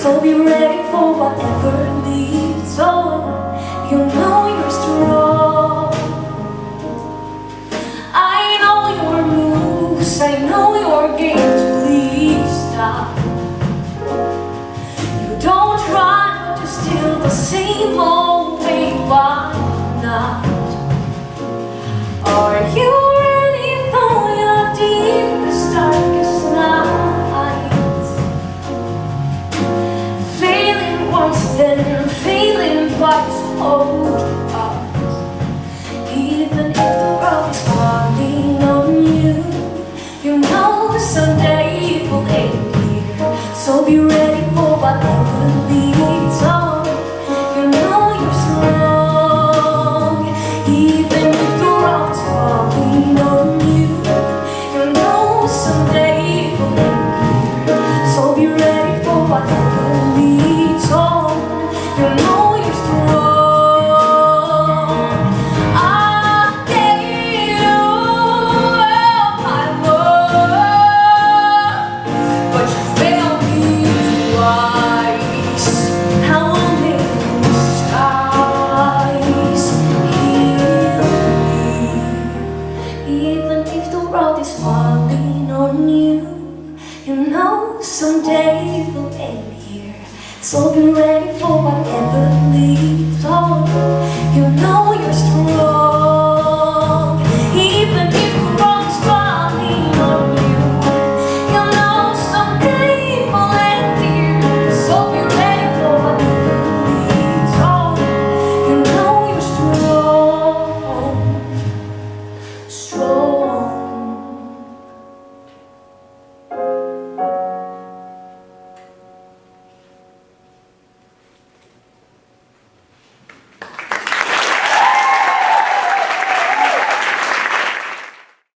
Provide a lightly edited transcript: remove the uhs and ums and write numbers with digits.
So be ready for whatever leads on. You know you're strong. I know your moves, I know your games. Please stop. You don't run to still the same old way. Why not? Are you ready for your deepest, darkest nights? Failing once, then failing twice. Hold up. Even if the world is falling on you, you know someday it will end here. So be ready for whatever leads on. You know you're strong. Even if the world is falling on you, you know someday it will end here. So be ready for whatever leads on. You know you're strong. I gave you all my love, but you failed me twice. How only the skies heal me. Even if the world is falling on you, you know someday it will end here. So be ready for whatever leads on. You know you're strong.